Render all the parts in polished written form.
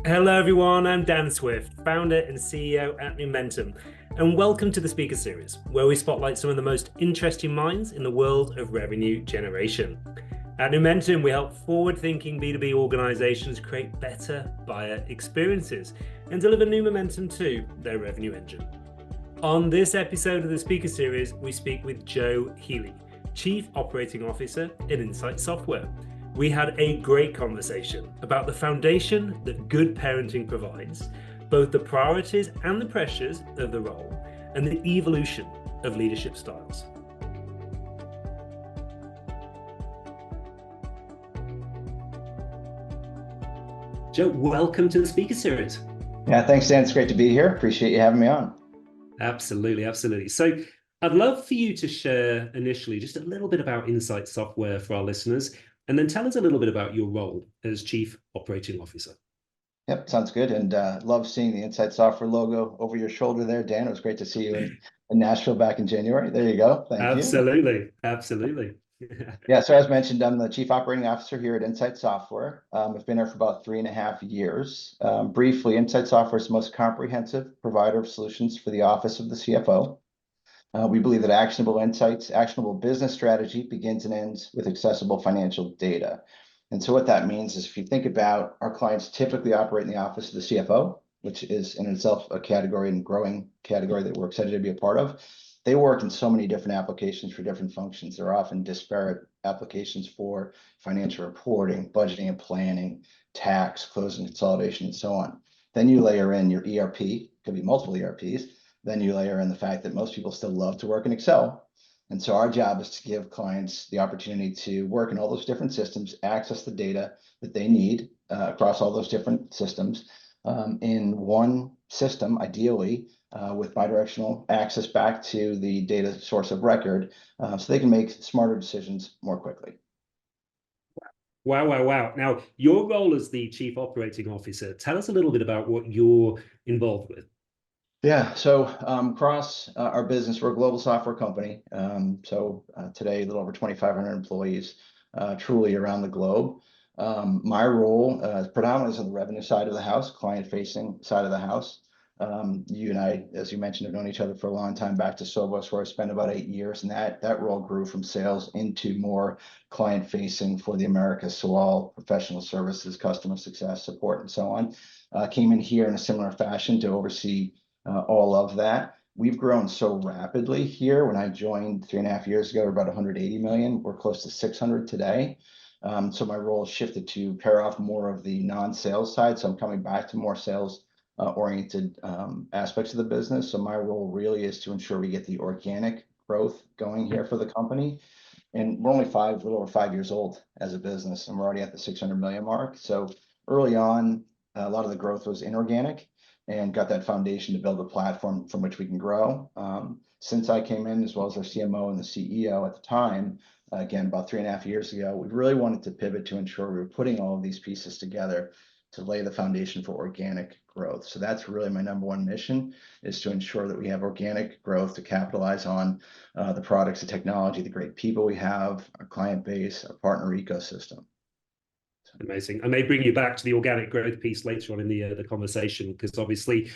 Hello, everyone. I'm Dan Swift, founder and CEO at Numentum, and welcome to the Speaker Series, where we spotlight some of the most interesting minds in the world of revenue generation. At Numentum, we help forward-thinking B2B organizations create better buyer experiences and deliver new momentum to their revenue engine. On this episode of the Speaker Series, we speak with Joe Healy, Chief Operating Officer at Insight Software. We had a great conversation about the foundation that good parenting provides, both the priorities and the pressures of the role, and the evolution of leadership styles. Joe, welcome to the Speaker Series. Yeah, thanks, Dan. It's great to be here. Appreciate you having me on. Absolutely, absolutely. So I'd love for you to share initially just a little bit about Insight Software for our listeners, and then tell us a little bit about your role as Chief Operating Officer. Yep, sounds good. And love seeing the Insight Software logo over your shoulder there, Dan. It was great to see you in Nashville back in January. There you go. Thank you. Absolutely, absolutely. Yeah, so as mentioned, I'm the Chief Operating Officer here at Insight Software. I've been here for about 3.5 years. Briefly, Insight Software is the most comprehensive provider of solutions for the office of the CFO. We believe that actionable insights, actionable business strategy begins and ends with accessible financial data. And so what that means is if you think about our clients typically operate in the office of the CFO, which is in itself a category and growing category that we're excited to be a part of. They work in so many different applications for different functions. They're often disparate applications for financial reporting, budgeting and planning, tax, closing consolidation, and so on. Then you layer in your ERP, could be multiple ERPs. Then you layer in the fact that most people still love to work in Excel. And so our job is to give clients the opportunity to work in all those different systems, access the data that they need across all those different systems in one system, ideally, with bidirectional access back to the data source of record, so they can make smarter decisions more quickly. Wow, wow, wow. Now, your role as the Chief Operating Officer, tell us a little bit about what you're involved with. Yeah, so across our business, we're a global software company. Today, a little over 2,500 employees, truly around the globe. My role predominantly is on the revenue side of the house, client-facing side of the house. You and I, as you mentioned, have known each other for a long time, back to Sovos, where I spent about 8 years, and that role grew from sales into more client-facing for the Americas, so all professional services, customer success, support, and so on. Came in here in a similar fashion to oversee all of that. We've grown so rapidly here. When I joined 3.5 years ago, we're about 180 million. We're close to 600 today. So my role shifted to pair off more of the non-sales side. So I'm coming back to more sales oriented aspects of the business. So my role really is to ensure we get the organic growth going here for the company. And we're only a little over 5 years old as a business, and we're already at the 600 million mark. So early on, a lot of the growth was inorganic and got that foundation to build a platform from which we can grow. Since I came in, as well as our CMO and the CEO at the time, again, about 3.5 years ago, we really wanted to pivot to ensure we were putting all of these pieces together to lay the foundation for organic growth. So that's really my number one mission, is to ensure that we have organic growth to capitalize on the products, the technology, the great people we have, our client base, our partner ecosystem. Amazing. I may bring you back to the organic growth piece later on in the conversation, because obviously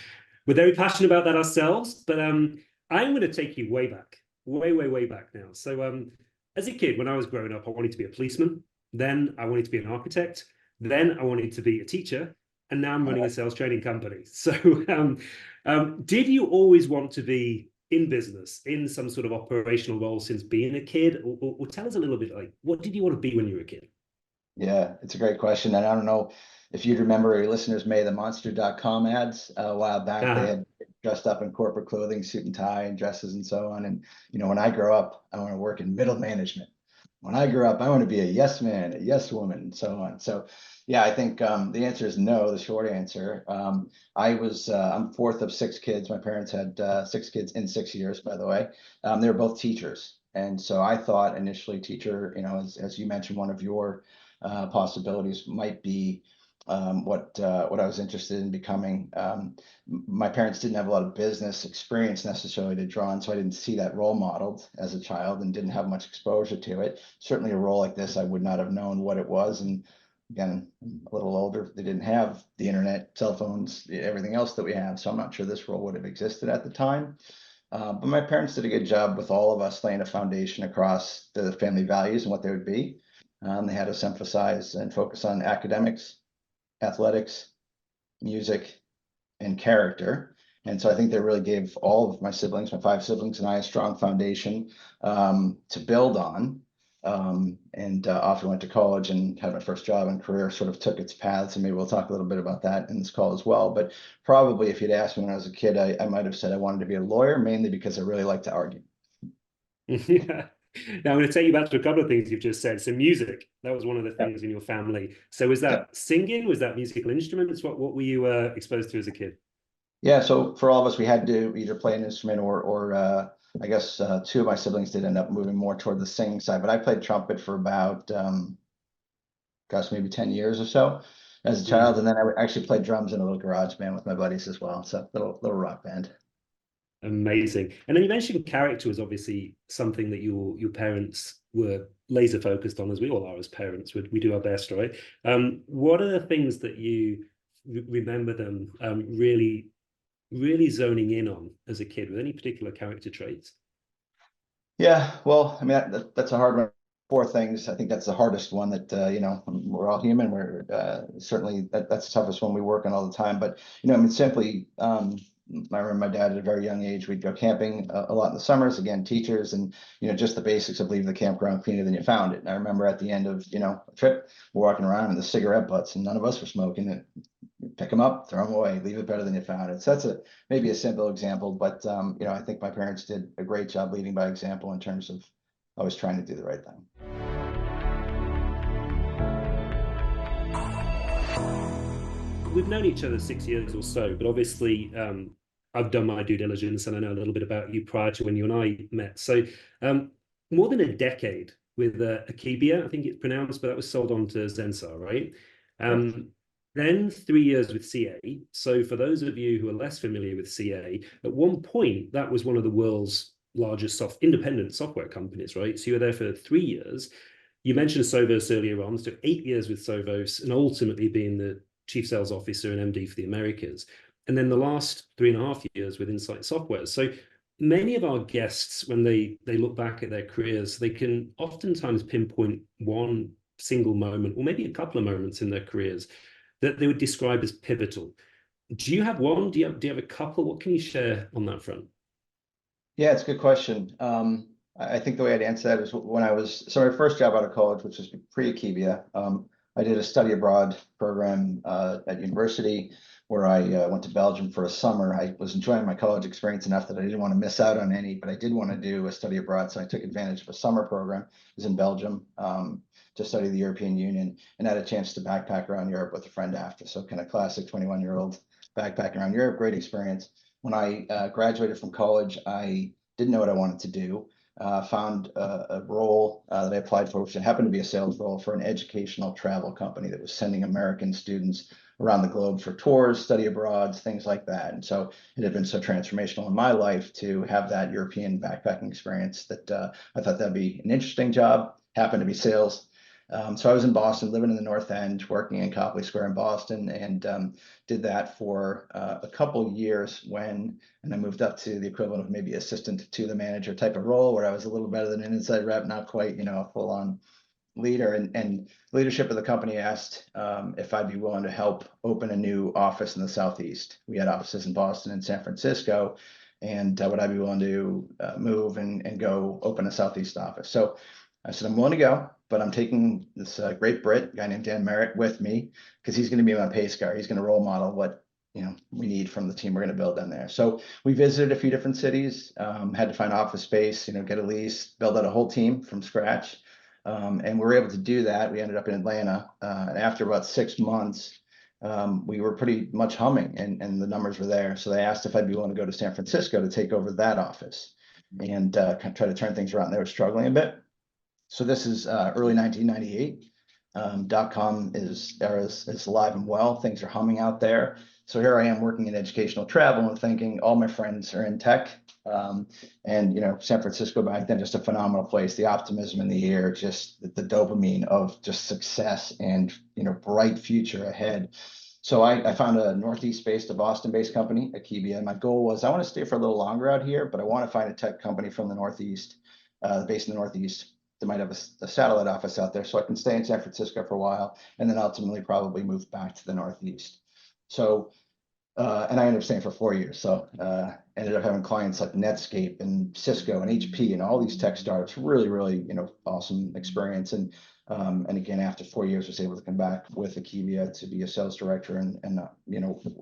we're very passionate about that ourselves. But I'm going to take you way back, way back now. So as a kid, when I was growing up, I wanted to be a policeman. Then I wanted to be an architect. Then I wanted to be a teacher. And now I'm running a sales training company. So did you always want to be in business, in some sort of operational role since being a kid? Or tell us a little bit, like, what did you want to be when you were a kid? Yeah, it's a great question. And I don't know if you'd remember, your listeners may, the Monster.com ads a while back. They had dressed up in corporate clothing, suit and tie and dresses and so on. And, when I grow up, I want to work in middle management. When I grew up, I want to be a yes man, a yes woman, and so on. So, yeah, I think the answer is no, the short answer. I'm fourth of six kids. My parents had 6 kids in 6 years, by the way. They were both teachers. And so I thought initially teacher, as you mentioned, one of your possibilities might be what I was interested in becoming. My parents didn't have a lot of business experience necessarily to draw on, so I didn't see that role modeled as a child and didn't have much exposure to it. Certainly a role like this, I would not have known what it was. And again, I'm a little older. They didn't have the internet, cell phones, everything else that we have. So I'm not sure this role would have existed at the time. But my parents did a good job with all of us laying a foundation across the family values and what they would be. They had us emphasize and focus on academics, athletics, music, and character. And so I think they really gave all of my siblings, my five siblings and I, a strong foundation to build on. Off I went to college and had my first job and career sort of took its paths. And maybe we'll talk a little bit about that in this call as well. But probably if you'd asked me when I was a kid, I might have said I wanted to be a lawyer, mainly because I really like to argue. Yeah. Now I'm going to take you back to a couple of things you've just said. So music, that was one of the things in your family. So was that singing? Was that musical instruments? What were you exposed to as a kid? Yeah, so for all of us, we had to either play an instrument or I guess two of my siblings did end up moving more toward the singing side. But I played trumpet for about, gosh, maybe 10 years or so as a child. And then I actually played drums in a little garage band with my buddies as well. So little rock band. Amazing. And then you mentioned character was obviously something that your parents were laser focused on, as we all are as parents. We do our best, right? What are the things that you remember them really zoning in on as a kid with any particular character traits? Yeah, well, I mean, that's a hard one. Four things. I think that's the hardest one that, you know, we're all human. We're certainly that's the toughest one we work on all the time. But, you know, I mean, simply, I remember my dad at a very young age, we'd go camping a lot in the summers, again, teachers, and, you know, just the basics of leaving the campground cleaner than you found it. And I remember at the end of, you know, a trip, we're walking around in the cigarette butts and none of us were smoking it. Pick them up, throw them away, leave it better than you found it. So that's maybe a simple example, but you know, I think my parents did a great job leading by example in terms of always trying to do the right thing. We've known each other 6 years or so, but obviously I've done my due diligence and I know a little bit about you prior to when you and I met. So more than a decade with Akebia, I think it's pronounced, but that was sold on to Zensar, right? Then 3 years with CA. So for those of you who are less familiar with CA, at one point, that was one of the world's largest independent software companies, right? So you were there for 3 years. You mentioned Sovos earlier on, so 8 years with Sovos and ultimately being the chief sales officer and MD for the Americas. And then the last 3.5 years with Insight Software. So many of our guests, when they look back at their careers, they can oftentimes pinpoint one single moment or maybe a couple of moments in their careers that they would describe as pivotal. Do you have one? Do you have a couple? What can you share on that front? Yeah, it's a good question. I think the way I'd answer that is when my first job out of college, which was pre-Akebia, I did a study abroad program at university where I went to Belgium for a summer. I was enjoying my college experience enough that I didn't want to miss out on any, but I did want to do a study abroad. So I took advantage of a summer program. It was in Belgium to study the European Union and had a chance to backpack around Europe with a friend after. So kind of classic 21-year-old backpacking around Europe, great experience. When I graduated from college, I didn't know what I wanted to do. Found a role that I applied for, which happened to be a sales role for an educational travel company that was sending American students around the globe for tours, study abroads, things like that. And so it had been so transformational in my life to have that European backpacking experience that I thought that'd be an interesting job. Happened to be sales. So I was in Boston, living in the North End, working in Copley Square in Boston, and did that for a couple years and I moved up to the equivalent of maybe assistant to the manager type of role where I was a little better than an inside rep, not quite, you know, a full on leader. And leadership of the company asked if I'd be willing to help open a new office in the Southeast. We had offices in Boston and San Francisco, and would I be willing to move and go open a Southeast office? So I said, I'm willing to go, but I'm taking this great Brit, guy named Dan Merritt, with me because he's going to be my pace car. He's going to role model what we need from the team we're going to build down there. So we visited a few different cities, had to find office space, get a lease, build out a whole team from scratch. And we were able to do that. We ended up in Atlanta. And after about 6 months, we were pretty much humming and the numbers were there. So they asked if I'd be willing to go to San Francisco to take over that office and try to turn things around. They were struggling a bit. So this is early 1998. .com is alive and well. Things are humming out there. So here I am working in educational travel and thinking all my friends are in tech. And, San Francisco back then, just a phenomenal place, the optimism in the air, just the dopamine of just success and, bright future ahead. So I found a Northeast-based, a Boston-based company, Akebia. My goal was I want to stay for a little longer out here, but I want to find a tech company from the Northeast, based in the Northeast, that might have a satellite office out there, so I can stay in San Francisco for a while, and then ultimately probably move back to the Northeast. So, and I ended up staying for 4 years. So ended up having clients like Netscape and Cisco and HP and all these tech startups. Really, really, awesome experience. And again, after 4 years, was able to come back with Akebia to be a sales director and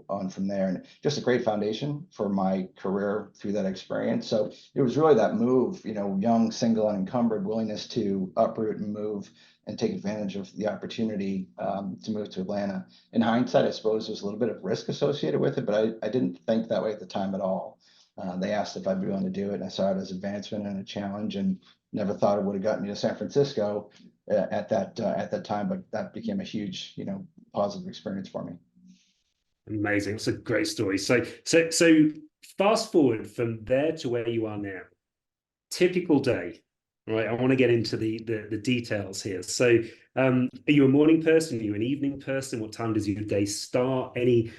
on from there. And just a great foundation for my career through that experience. So it was really that move, young, single, unencumbered, willingness to uproot and move and take advantage of the opportunity to move to Atlanta. In hindsight, I suppose there's a little bit of risk associated with it, but I didn't think that way at the time at all. They asked if I'd be willing to do it, and I saw it as advancement and a challenge, and never thought it would have gotten me to San Francisco at that time, but that became a huge, positive experience for me. Amazing. It's a great story. So fast forward from there to where you are now. Typical day, right? I want to get into the details here. So are you a morning person? Are you an evening person? What time does your day start? Any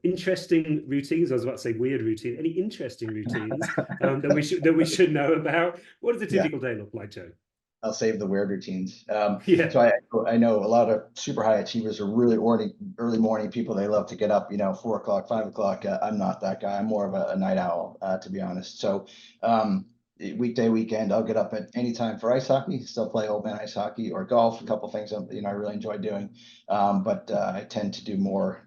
interesting routines? I was about to say weird routine. Any interesting routines that we should know about? What does a typical day look like, Joe? I'll save the weird routines. Yeah. So I know a lot of super high achievers are really early morning people. They love to get up, 4 o'clock, 5 o'clock. I'm not that guy. I'm more of a night owl, to be honest. So weekday, weekend, I'll get up at any time for ice hockey, still play old man ice hockey or golf, a couple of things I really enjoy doing. But I tend to do more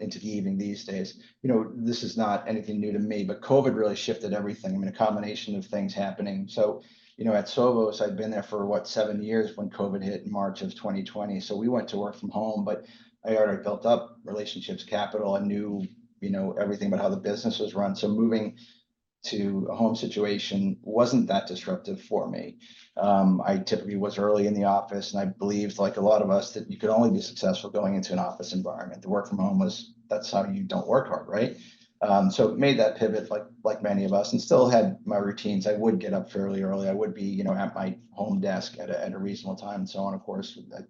into the evening these days. This is not anything new to me, but COVID really shifted everything. I mean, a combination of things happening. So at Sovos, I'd been there for 7 years when COVID hit in March of 2020. So we went to work from home, but I already built up relationships, capital. I knew, everything about how the business was run. So moving to a home situation wasn't that disruptive for me. I typically was early in the office, and I believed, like a lot of us, that you could only be successful going into an office environment. The work from home that's how you don't work hard, right? So made that pivot like many of us, and still had my routines. I would get up fairly early. I would be, at my home desk at a reasonable time and so on. Of course, I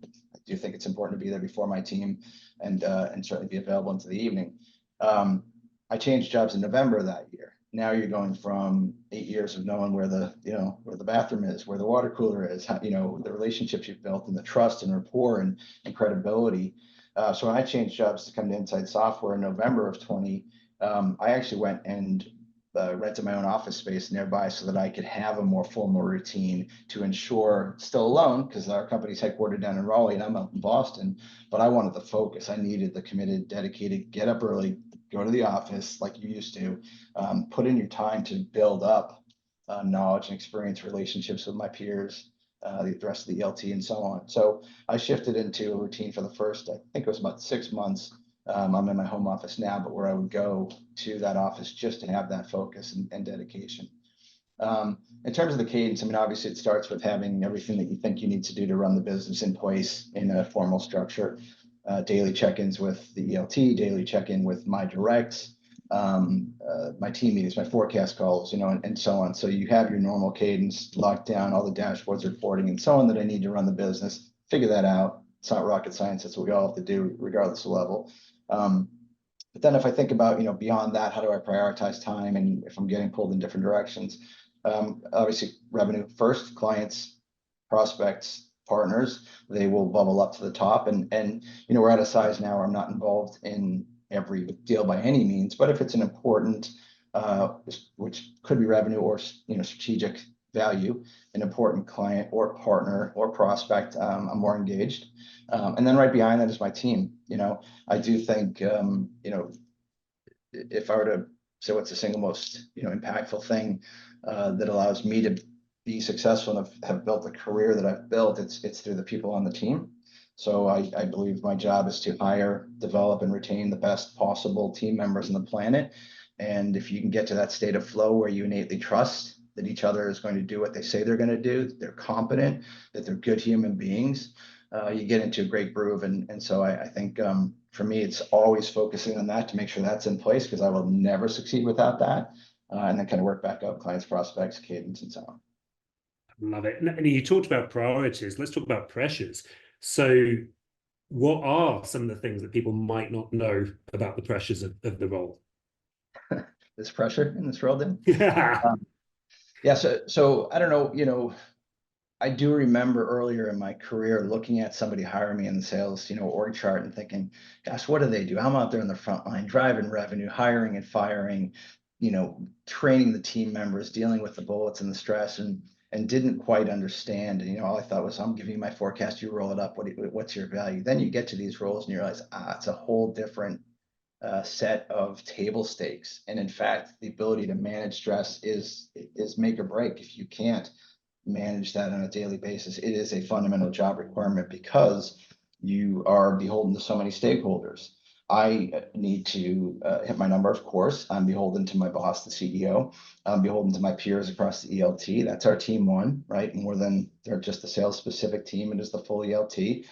do think it's important to be there before my team and certainly be available into the evening. I changed jobs in November of that year. Now you're going from 8 years of knowing where the bathroom is, where the water cooler is, how, the relationships you've built and the trust and rapport and credibility. So when I changed jobs to come to Inside Software in November of 20, I actually went and rented my own office space nearby so that I could have a more formal routine to ensure, still alone, because our company's headquartered down in Raleigh and I'm up in Boston, but I wanted the focus. I needed the committed, dedicated, get up early, go to the office like you used to, put in your time to build up knowledge and experience, relationships with my peers, the rest of the ELT and so on. So I shifted into a routine for the first, I think it was about 6 months. I'm in my home office now, but where I would go to that office just to have that focus and dedication. In terms of the cadence, I mean, obviously it starts with having everything that you think you need to do to run the business in place in a formal structure. Daily check-ins with the ELT, daily check-in with my directs, my team meetings, my forecast calls, and so on. So you have your normal cadence locked down, all the dashboards, reporting, and so on that I need to run the business. Figure that out. It's not rocket science. That's what we all have to do, regardless of level. But then if I think about, beyond that, how do I prioritize time and if I'm getting pulled in different directions? Obviously, revenue first, clients, prospects, partners, they will bubble up to the top. And we're at a size now where I'm not involved in every deal by any means, but if it's an important, which could be revenue or, strategic value, an important client or partner or prospect, I'm more engaged. And then right behind that is my team. I do think, if I were to say what's the single most, impactful thing that allows me to be successful and have built the career that I've built, it's through the people on the team. So I believe my job is to hire, develop, and retain the best possible team members on the planet. And if you can get to that state of flow where you innately trust that each other is going to do what they say they're going to do, that they're competent, that they're good human beings, you get into a great groove. And so I think for me, it's always focusing on that to make sure that's in place, because I will never succeed without that. and then kind of work back up clients, prospects, cadence, and so on. Love it. And you talked about priorities. Let's talk about pressures. So what are some of the things that people might not know about the pressures of the role? There's pressure in this role, then? Yeah. Yeah, so I don't know, I do remember earlier in my career looking at somebody hiring me in the sales, org chart and thinking, gosh, what do they do? I'm out there in the front line, driving revenue, hiring and firing, training the team members, dealing with the bullets and the stress, and didn't quite understand. And all I thought was, I'm giving you my forecast, you roll it up. What's your value? Then you get to these roles and you realize, it's a whole different set of table stakes. And in fact, the ability to manage stress is make or break. If you can't manage that on a daily basis, it is a fundamental job requirement because you are beholden to so many stakeholders. I need to hit my number, of course. I'm beholden to my boss, the CEO. I'm beholden to my peers across the ELT. That's our team one, right? More than they're just a sales specific team, it is the full ELT.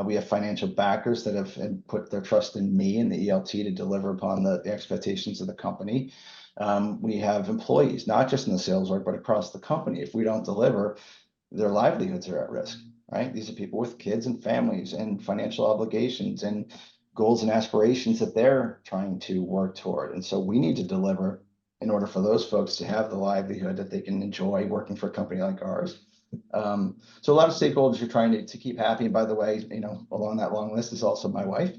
We have financial backers that have put their trust in me and the ELT to deliver upon the expectations of the company. We have employees, not just in the sales org, but across the company. If we don't deliver, their livelihoods are at risk, right? These are people with kids and families and financial obligations and goals and aspirations that they're trying to work toward. And so we need to deliver in order for those folks to have the livelihood that they can enjoy working for a company like ours. So a lot of stakeholders are trying to keep happy. And by the way, along that long list is also my wife,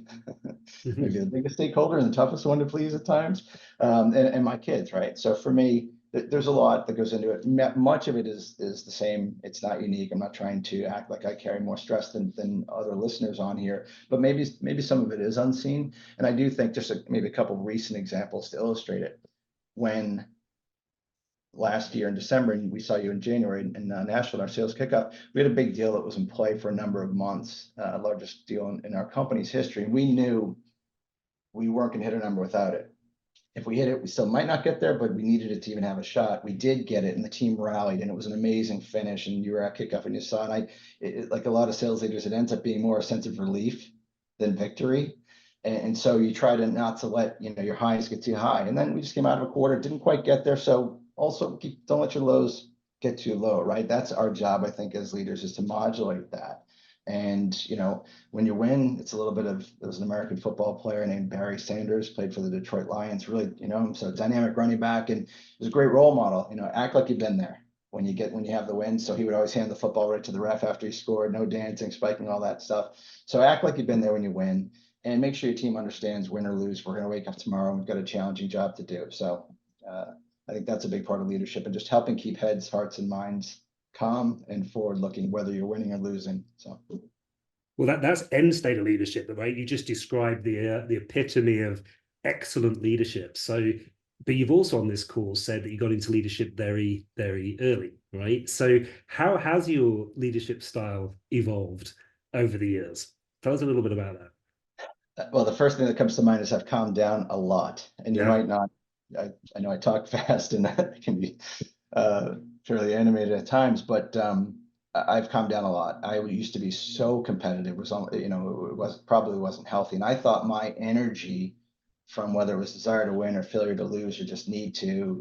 maybe the biggest stakeholder and the toughest one to please at times, and my kids, right? So for me, there's a lot that goes into it. Much of it is the same. It's not unique. I'm not trying to act like I carry more stress than other listeners on here, but maybe some of it is unseen. And I do think just maybe a couple of recent examples to illustrate it. When last year in December, and we saw you in January in Nashville, our sales kickoff, we had a big deal that was in play for a number of months, largest deal in our company's history. And we knew we weren't going to hit a number without it. If we hit it, we still might not get there, but we needed it to even have a shot. We did get it, and the team rallied, and it was an amazing finish. And you were at kickoff, and you saw it. And like a lot of sales leaders, it ends up being more a sense of relief than victory. And so you try to not to let your highs get too high. And then we just came out of a quarter, didn't quite get there. So also don't let your lows get too low, right? That's our job, I think, as leaders, is to modulate that. And, when you win, it's a little bit of, there was an American football player named Barry Sanders, played for the Detroit Lions, really, so dynamic running back, and was a great role model. Act like you've been there when you have the win. So he would always hand the football right to the ref after he scored, no dancing, spiking, all that stuff. So act like you've been there when you win, and make sure your team understands, win or lose, we're going to wake up tomorrow and we've got a challenging job to do. So I think that's a big part of leadership, and just helping keep heads, hearts, and minds calm and forward looking, whether you're winning or losing. So, well, that's end state of leadership, right? You just described the epitome of excellent leadership. So, but you've also on this call said that you got into leadership very, very early, right? So how has your leadership style evolved over the years? Tell us a little bit about that. Well, the first thing that comes to mind is I've calmed down a lot, and you might not. I know I talk fast, and that can be fairly animated at times, but I've calmed down a lot. I used to be so competitive. It was probably wasn't healthy, and I thought my energy, from whether it was desire to win or failure to lose or just need to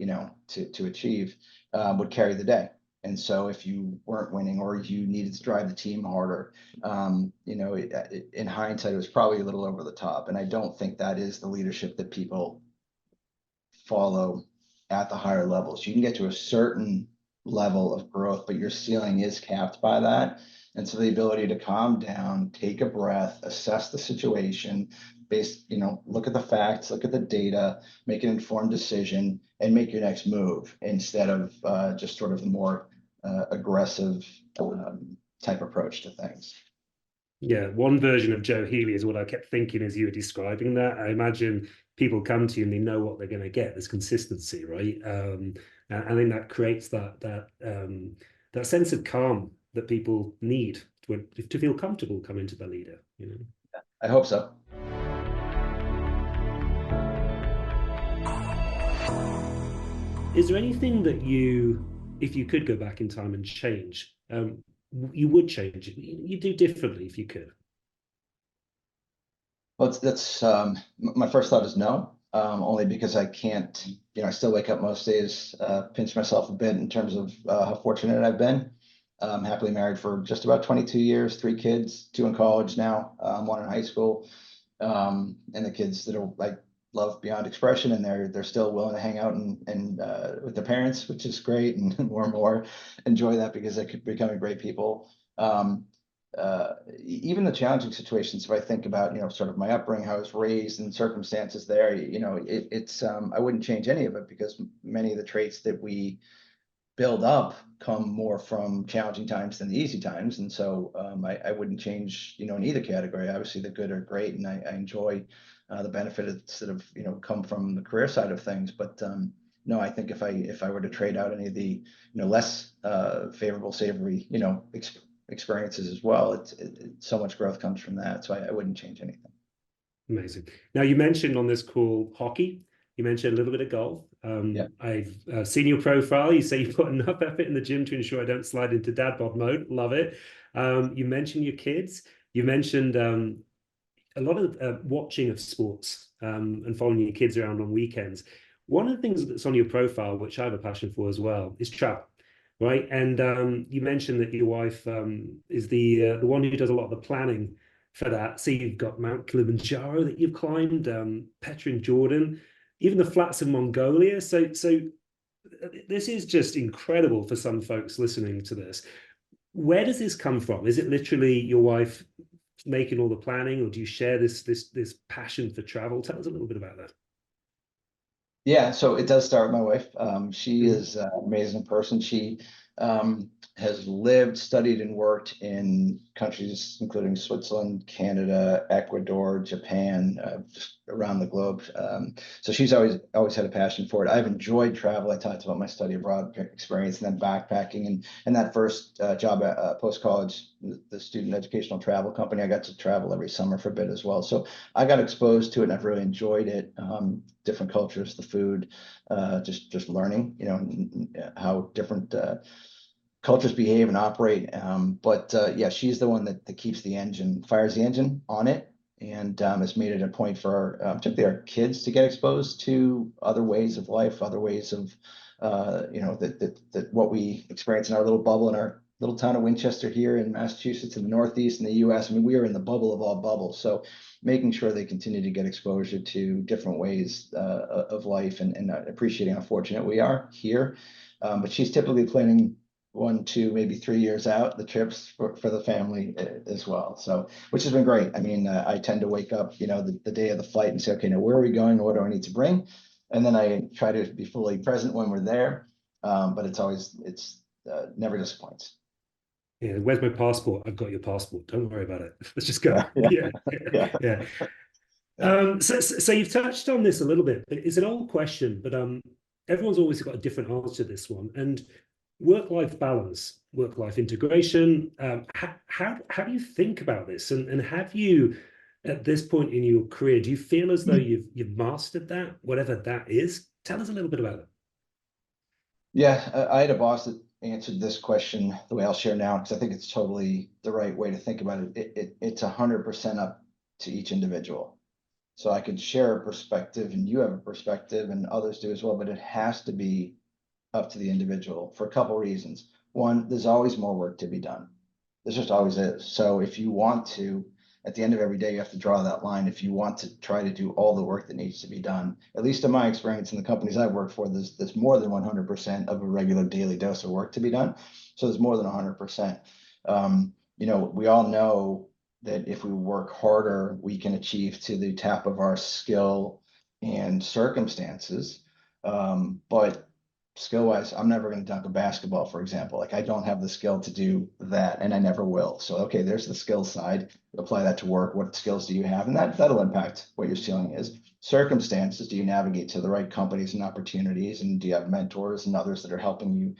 to achieve, would carry the day. And so if you weren't winning or you needed to drive the team harder, in hindsight, it was probably a little over the top. And I don't think that is the leadership that people follow at the higher levels. You can get to a certain level of growth, but your ceiling is capped by that. And so the ability to calm down, take a breath, assess the situation, look at the facts, look at the data, make an informed decision, and make your next move instead of just sort of the more aggressive type approach to things. Yeah, one version of Joe Healy is what I kept thinking as you were describing that. I imagine people come to you and they know what they're going to get. There's consistency, right? And I think that creates that sense of calm that people need to feel comfortable coming to the leader. I hope so. Is there anything that if you could go back in time and change, you would change it? You do differently if you could? Well, that's my first thought is no. only because I can't, I still wake up most days, pinch myself a bit in terms of how fortunate I've been. Happily married for just about 22 years, 3 kids, 2 in college now, 1 in high school. And the kids that are like love beyond expression, and they're still willing to hang out and with their parents, which is great, and more and more enjoy that because they're becoming great people. Even the challenging situations, if I think about, sort of my upbringing, how I was raised and circumstances there, it's I wouldn't change any of it because many of the traits that we build up come more from challenging times than the easy times. And so I wouldn't change, in either category. Obviously, the good are great, and I enjoy the benefits that have, come from the career side of things. But no, I think if I were to trade out any of the, less favorable, savory, experiences as well, it's so much growth comes from that. So I wouldn't change anything. Amazing. Now, you mentioned on this call hockey. You mentioned a little bit of golf. Yeah. I've seen your profile. You say you've put enough effort in the gym to ensure I don't slide into dad bod mode. Love it. You mentioned your kids. You mentioned a lot of watching of sports and following your kids around on weekends. One of the things that's on your profile, which I have a passion for as well, is travel, right? And you mentioned that your wife is the one who does a lot of the planning for that. So you've got Mount Kilimanjaro that you've climbed, Petra in Jordan, even the flats in Mongolia. So this is just incredible for some folks listening to this. Where does this come from? Is it literally your wife making all the planning, or do you share this passion for travel? Tell us a little bit about that. Yeah, so it does start with my wife. She is an amazing person. She has lived, studied, and worked in countries including Switzerland, Canada, Ecuador, Japan, just around the globe. So she's always had a passion for it. I've enjoyed travel. I talked about my study abroad experience and then backpacking, and that first job at post-college, the student educational travel company. I got to travel every summer for a bit as well. So I got exposed to it, and I've really enjoyed it. Different cultures, the food, just learning, how different cultures behave and operate. But yeah, she's the one that keeps the engine, fires the engine on it, and has made it a point for particularly our kids to get exposed to other ways of life, other ways of that what we experience in our little bubble in our little town of Winchester here in Massachusetts, in the Northeast in the US. I mean, we are in the bubble of all bubbles. So making sure they continue to get exposure to different ways of life, and appreciating how fortunate we are here. But she's typically planning 1, 2, maybe 3 years out the trips for the family as well. So, which has been great. I mean, I tend to wake up, the day of the flight and say, okay, now where are we going? What do I need to bring? And then I try to be fully present when we're there. But it's never disappoints. Yeah, where's my passport? I've got your passport. Don't worry about it. Let's just go. Yeah. So you've touched on this a little bit. It's an old question, but everyone's always got a different answer to this one. And work-life balance, work-life integration. How do you think about this? And have you, at this point in your career, do you feel as though you've mastered that, whatever that is? Tell us a little bit about it. Yeah, I had a boss that answered this question the way I'll share now, because I think it's totally the right way to think about it. It's 100% up to each individual. So I could share a perspective, and you have a perspective, and others do as well, but it has to be up to the individual for a couple reasons. One, there's always more work to be done. There just always is. So if you want to, at the end of every day, you have to draw that line. If you want to try to do all the work that needs to be done, at least in my experience in the companies I've worked for, there's more than 100% of a regular daily dose of work to be done. So there's more than 100%. We all know that if we work harder, we can achieve to the tap of our skill and circumstances. But skill-wise, I'm never going to dunk a basketball, for example. Like, I don't have the skill to do that, and I never will. So, okay, there's the skill side. Apply that to work. What skills do you have? And that'll impact what your ceiling is. Circumstances, do you navigate to the right companies and opportunities? And do you have mentors and others that are helping you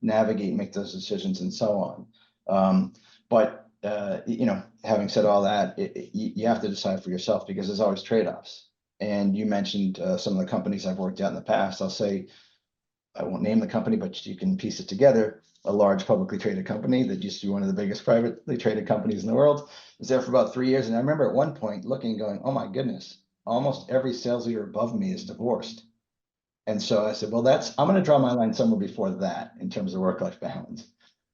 navigate, make those decisions, and so on? But having said all that, you have to decide for yourself, because there's always trade-offs. And you mentioned some of the companies I've worked at in the past. I'll say, I won't name the company, but you can piece it together. A large publicly traded company that used to be one of the biggest privately traded companies in the world. I was there for about 3 years. And I remember at one point looking and going, oh my goodness, almost every sales leader above me is divorced. And so I said, well, I'm going to draw my line somewhere before that in terms of work-life balance.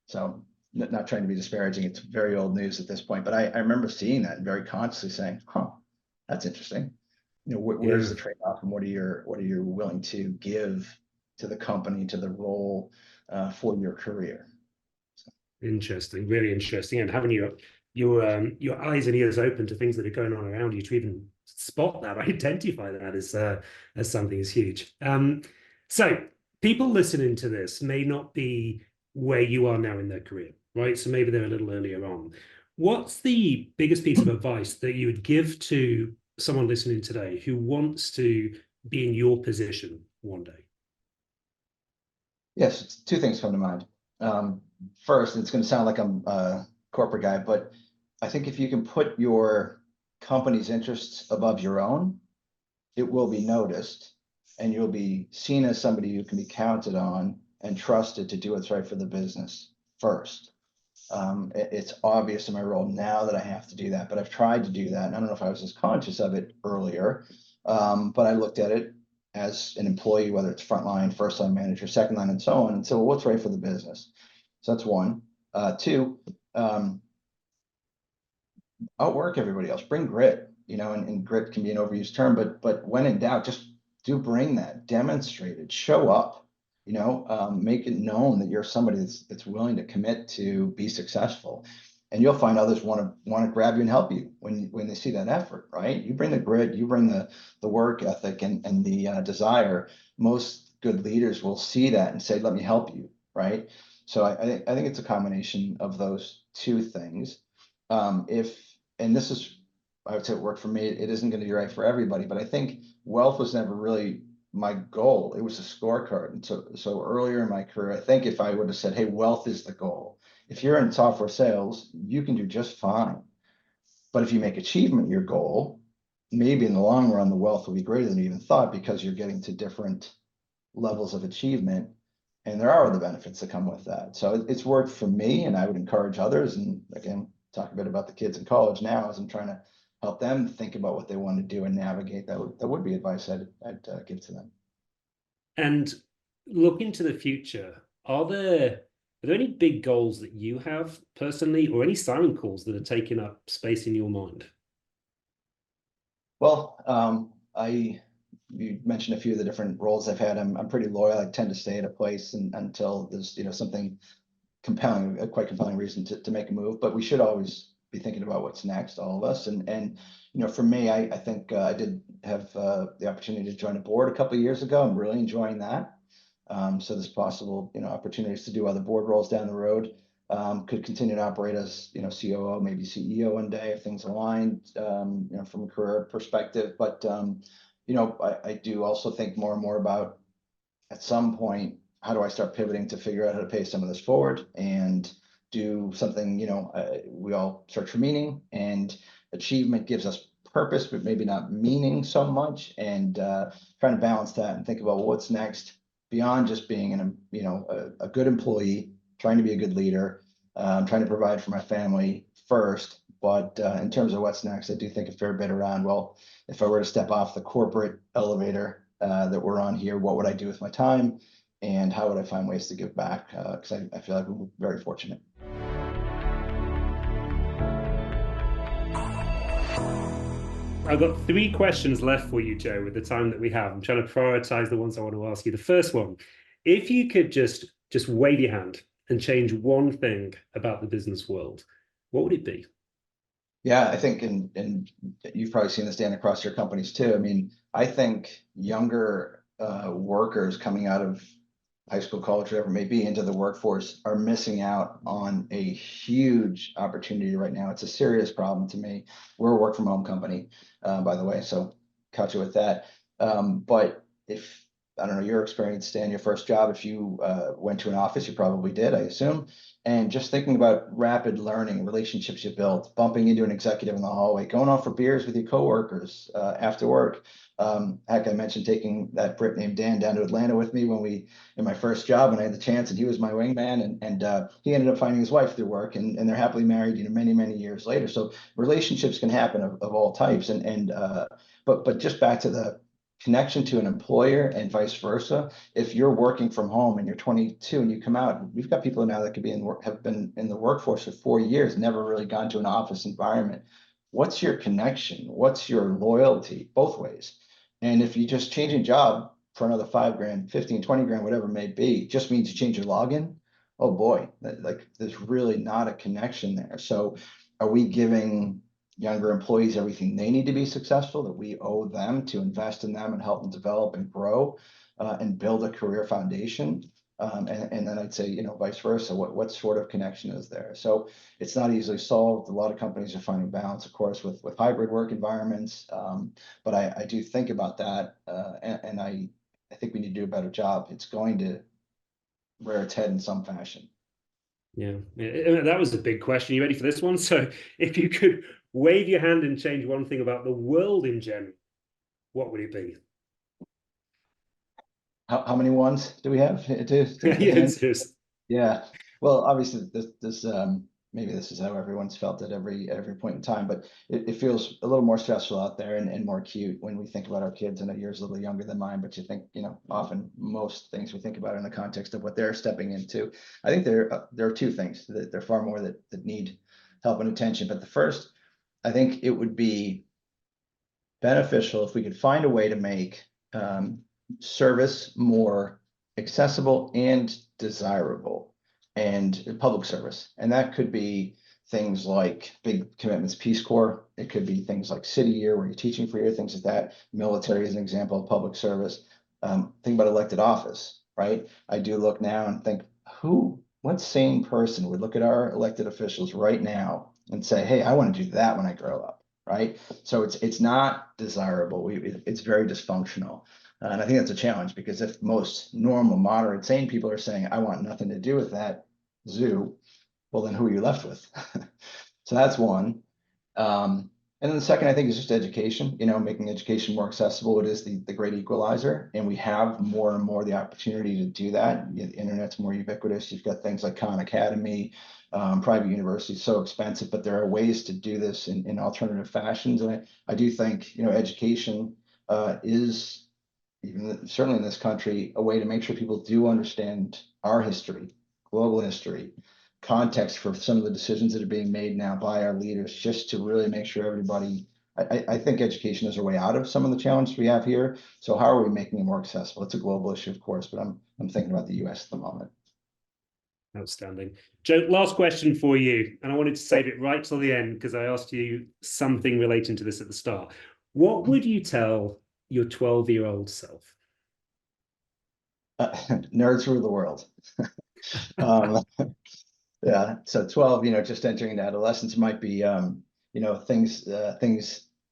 So not trying to be disparaging. It's very old news at this point, but I remember seeing that and very consciously saying, huh, that's interesting. Where's the trade-off, and what are you willing to give to the company, to the role, for your career? So. Interesting, really interesting. And having your eyes and ears open to things that are going on around you to even spot that, identify that as something is huge. So people listening to this may not be where you are now in their career, right? So maybe they're a little earlier on. What's the biggest piece of advice that you would give to someone listening today who wants to be in your position one day? Yes, two things come to mind. First, it's going to sound like I'm a corporate guy, but I think if you can put your company's interests above your own, it will be noticed, and you'll be seen as somebody who can be counted on and trusted to do what's right for the business first. It's obvious in my role now that I have to do that, but I've tried to do that. And I don't know if I was as conscious of it earlier, but I looked at it as an employee, whether it's frontline, first line manager, second line, and so on. And so, well, what's right for the business? So that's one. Two, outwork everybody else. Bring grit, and grit can be an overused term, but when in doubt, just do bring that, demonstrate it, show up. Make it known that you're somebody that's willing to commit to be successful, and you'll find others want to grab you and help you when they see that effort. Right? You bring the grit, you bring the work ethic and the desire. Most good leaders will see that and say, "Let me help you." Right? So I think it's a combination of those two things. And this is, I would say, it worked for me. It isn't going to be right for everybody, but I think wealth was never really my goal. It was a scorecard. And so earlier in my career, I think if I would have said, hey, wealth is the goal. If you're in software sales, you can do just fine. But if you make achievement your goal, maybe in the long run, the wealth will be greater than you even thought, because you're getting to different levels of achievement. And there are other benefits that come with that. So it's worked for me, and I would encourage others. And again, talk a bit about the kids in college now as I'm trying to help them think about what they want to do and navigate. That would be advice I'd give to them. And looking to the future, are there any big goals that you have personally, or any siren calls that are taking up space in your mind? Well, you mentioned a few of the different roles I've had. I'm pretty loyal. I tend to stay at a place until there's something compelling, a quite compelling reason to make a move. But we should always be thinking about what's next, all of us. And for me, I think I did have the opportunity to join a board a couple of years ago. I'm really enjoying that. So there's possible opportunities to do other board roles down the road. Could continue to operate as COO, maybe CEO one day if things align from a career perspective. But I do also think more and more about, at some point, how do I start pivoting to figure out how to pay some of this forward and do something. We all search for meaning, and achievement gives us purpose, but maybe not meaning so much. And trying to balance that and think about what's next beyond just being a good employee, trying to be a good leader, trying to provide for my family first. But in terms of what's next, I do think a fair bit around, well, if I were to step off the corporate elevator that we're on here, what would I do with my time, and how would I find ways to give back? Because I feel like we're very fortunate. I've got 3 questions left for you, Joe, with the time that we have. I'm trying to prioritize the ones I want to ask you. The first one, if you could just wave your hand and change one thing about the business world, what would it be? Yeah, I think, and you've probably seen this, Dan, across your companies too. I mean, I think younger workers coming out of high school, college, whatever it may be, into the workforce are missing out on a huge opportunity right now. It's a serious problem to me. We're a work from home company, by the way, so catch you with that. But if I don't know your experience, Stan, your first job, if you went to an office, you probably did, I assume. And just thinking about rapid learning, relationships you built, bumping into an executive in the hallway, going out for beers with your coworkers after work. Heck, I mentioned taking that Brit named Dan down to Atlanta with me in my first job, and I had the chance, and he was my wingman, and he ended up finding his wife through work, and they're happily married, many, many years later. So relationships can happen of all types, but just back to the connection to an employer and vice versa. If you're working from home and you're 22 and you come out, we've got people now that could be have been in the workforce for 4 years, never really gone to an office environment. What's your connection? What's your loyalty? Both ways. And if you just change a job for another 5 grand, 15, 20 grand, whatever it may be, just means you change your login. Oh boy, like there's really not a connection there. So are we giving younger employees everything they need to be successful, that we owe them to invest in them and help them develop and grow and build a career foundation? And then I'd say, vice versa, what sort of connection is there? So it's not easily solved. A lot of companies are finding balance, of course, with hybrid work environments. But I do think about that. And I think we need to do a better job. It's going to rear its head in some fashion. Yeah, that was a big question. You ready for this one? So if you could wave your hand and change one thing about the world in general, what would it be? How many ones do we have Yeah. Well, obviously this maybe this is how everyone's felt at every point in time, but it feels a little more stressful out there and more acute when we think about our kids. And a year's a little younger than mine, but you think, often most things we think about in the context of what they're stepping into. I think there are two things that there are far more that need help and attention. But the first, I think it would be beneficial if we could find a way to make service more accessible and desirable, and public service. And that could be things like big commitments, Peace Corps. It could be things like City Year, where you're teaching for a year, things like that. Military is an example of public service. Think about elected office, right? I do look now and think, what sane person would look at our elected officials right now and say, hey, I want to do that when I grow up, right? So it's not desirable. It's very dysfunctional. And I think that's a challenge, because if most normal, moderate, sane people are saying, I want nothing to do with that zoo, well, then who are you left with? So that's one. And then the second, I think, is just education, making education more accessible. It is the great equalizer, and we have more and more the opportunity to do that. The internet's more ubiquitous. You've got things like Khan Academy, private universities, so expensive, but there are ways to do this in alternative fashions. And I do think, education is, even certainly in this country, a way to make sure people do understand our history, global history, context for some of the decisions that are being made now by our leaders, just to really make sure everybody, I think education is a way out of some of the challenges we have here. So how are we making it more accessible? It's a global issue, of course, but I'm thinking about the US at the moment. Outstanding. Joe, last question for you. And I wanted to save it right till the end, because I asked you something relating to this at the start. What would you tell your 12-year-old self? Nerds rule the world. Yeah, so 12, just entering into adolescence might be, things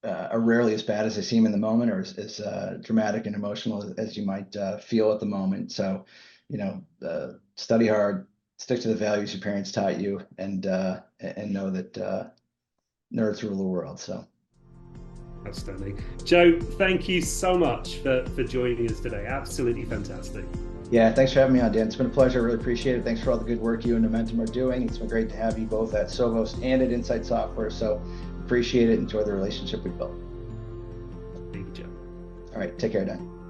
are rarely as bad as they seem in the moment, or as dramatic and emotional as you might feel at the moment. So, study hard, stick to the values your parents taught you, and know that nerds rule the world. So. Outstanding. Joe, thank you so much for joining us today. Absolutely fantastic. Yeah, thanks for having me on, Dan. It's been a pleasure. I really appreciate it. Thanks for all the good work you and Momentum are doing. It's been great to have you both at Sovos and at Insight Software. So appreciate it. Enjoy the relationship we've built. Thank you, Joe. All right, take care, Dan.